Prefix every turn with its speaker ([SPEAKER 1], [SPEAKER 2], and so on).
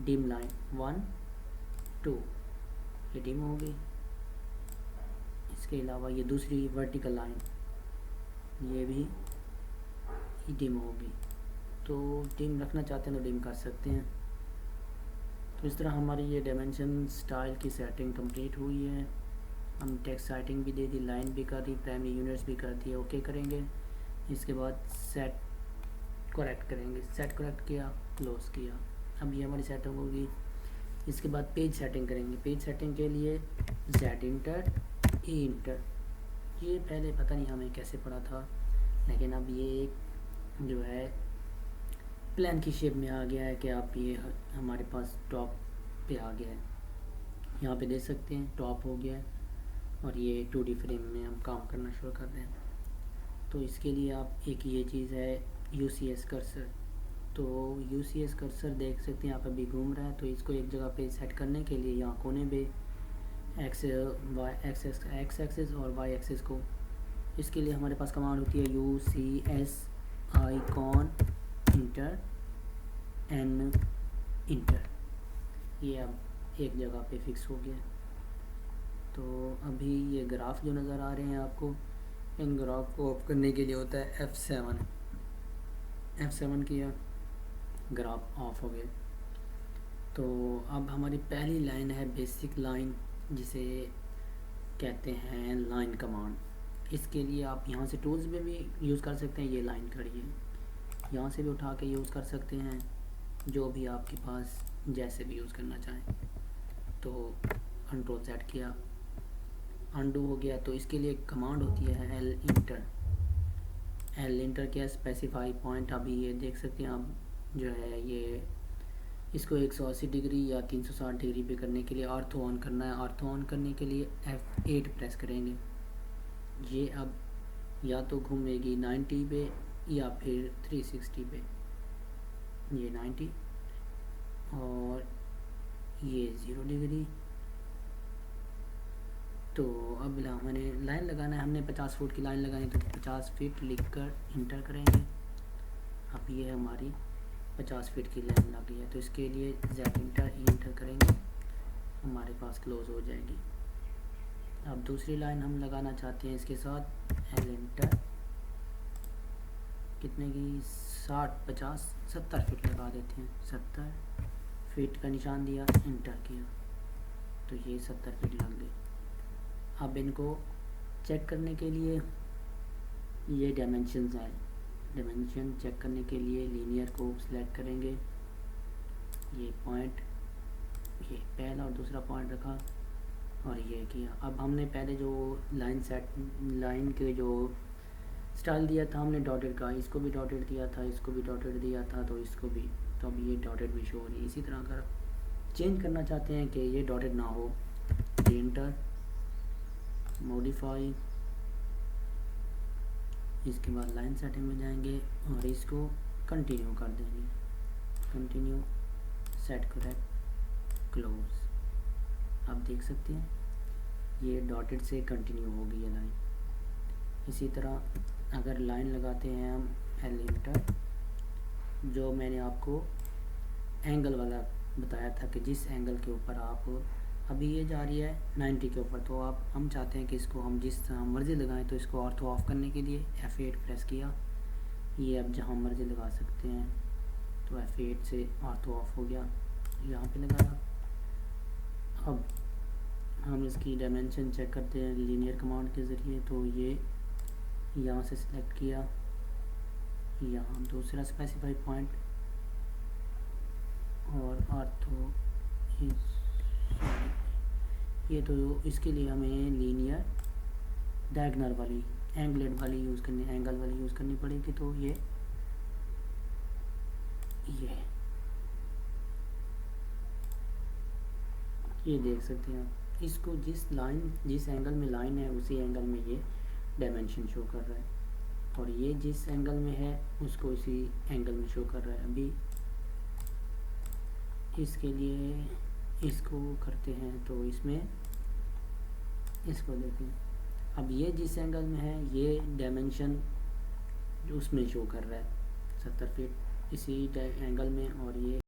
[SPEAKER 1] Dim line 1 2 ये dim होगी। इसके अलावा ये दूसरी वर्टिकल लाइन ये भी डिम होगी। तो डिम रखना चाहते हैं तो डिम कर सकते हैं। तो इस तरह हमारी ये डायमेंशन स्टाइल की सेटिंग कंप्लीट हुई है। हम टेक्स्ट सेटिंग भी दे दी, लाइन भी कर दी, प्राइमरी यूनिट्स भी कर दी। ओके करेंगे। इसके बाद सेट करेक्ट करेंगे, सेट करेक्ट किया, क्लोज किया। अब ये हमारी सेटिंग होगी। इसके बाद पेज सेटिंग करेंगे। पेज सेटिंग के लिए जेड इंटर ई इंटर, ये पहले पता नहीं हमें कैसे पड़ा था, लेकिन अब ये एक जो है प्लान की शेप में आ गया है कि आप ये हमारे पास टॉप पे आ गया है। यहाँ पे देख सकते हैं टॉप हो गया है और ये 2D फ्रेम में हम काम करना शुरू कर रहे हैं। तो इसके लिए आप एक ये चीज़ है UCS कर्सर। तो UCS कर्सर देख सकते हैं यहाँ पे भी घूम रहा है। तो इसको एक जगह पे सेट करने के लिए यहाँ कोने पे एक्स एक्सिस और वाई एक्सिस को, इसके लिए हमारे पास कमांड होती है UCS icon enter N enter. ये अब एक जगह पे फिक्स हो गया। तो अभी ये ग्राफ जो नज़र आ रहे हैं आपको, इन ग्राफ को ऑफ करने के लिए होता है F7 किया, ग्राफ ऑफ हो गए। तो अब हमारी पहली लाइन है बेसिक लाइन, जिसे कहते हैं लाइन कमांड। इसके लिए आप यहाँ से टूल्स में भी यूज़ कर सकते हैं। ये लाइन खड़ी है, यहाँ से भी उठा के यूज़ कर सकते हैं, जो भी आपके पास जैसे भी यूज़ करना चाहें। तो कंट्रोल सेट किया, अनडू हो गया। तो इसके लिए कमांड होती है एल इंटर किया, स्पेसिफाई पॉइंट। अभी ये देख सकते हैं आप जो है ये इसको 180 डिग्री या 360 डिग्री पे करने के लिए ऑर्थो ऑन करना है। ऑर्थो ऑन करने के लिए F8 प्रेस करेंगे। ये अब या तो घूमेगी 90 पे या फिर 360 पे। ये 90 और ये 0 डिग्री। तो अब हमने लाइन लगाना है, हमने 50 फुट की लाइन लगानी, तो 50 फीट लिख कर इंटर करेंगे। अब ये हमारी 50 फीट की लाइन लग गई है। तो इसके लिए जेड इंटर करेंगे, हमारे पास क्लोज हो जाएगी। अब दूसरी लाइन हम लगाना चाहते हैं इसके साथ, एल इंटर कितने की 60 50 70 फीट लगा देते हैं। 70 फीट का निशान दिया, इंटर किया, तो ये 70 फीट लग गई। अब इनको चेक करने के लिए ये डायमेंशंस हैं। डायमेंशन चेक करने के लिए लीनियर को सिलेक्ट करेंगे, ये पॉइंट, ये पहला और दूसरा पॉइंट रखा और ये किया। अब हमने पहले जो लाइन के जो स्टाइल दिया था हमने डॉटेड का, इसको भी डॉटेड दिया था, इसको भी डॉटेड दिया था, तो इसको भी, तो अब ये डॉटेड भी शो हो रही है। इसी तरह अगर चेंज करना चाहते हैं कि ये डॉटेड ना हो, इंटर मॉडिफाई, इसके बाद लाइन सेटिंग में जाएंगे और इसको कंटिन्यू कर देंगे। Continue, set correct, close. आप देख सकते हैं ये डॉटेड से कंटिन्यू हो गई है लाइन। इसी तरह अगर लाइन लगाते हैं हम एल इंटर, जो मैंने आपको एंगल वाला बताया था कि जिस एंगल के ऊपर आप, अभी ये जा रही है 90 के ऊपर, तो आप हम चाहते हैं कि इसको हम जिस मर्ज़ी लगाएं। तो इसको ऑर्थो ऑफ करने के लिए F8 प्रेस किया, ये अब जहाँ मर्ज़ी लगा सकते हैं। तो F8 से ऑर्थो ऑफ हो गया, यहाँ पे लगाया। अब हम इसकी डायमेंशन चेक करते हैं लीनियर कमांड के ज़रिए। तो ये यहाँ से सिलेक्ट किया, यहाँ दूसरा स्पेसिफाई पॉइंट और ऑर्थो, ये तो इसके लिए हमें लीनियर डायगोनल वाली एंगल वाली यूज़ करनी पड़ेगी। तो ये देख सकते हैं आप, इसको जिस एंगल में लाइन है उसी एंगल में ये डायमेंशन शो कर रहा है, और ये जिस एंगल में है उसको इसी एंगल में शो कर रहा है। अभी इसके लिए इसको करते हैं, तो इसमें इसको देखें, अब ये जिस एंगल में है ये डायमेंशन उसमें शो कर रहा है 70 फीट इसी एंगल में, और ये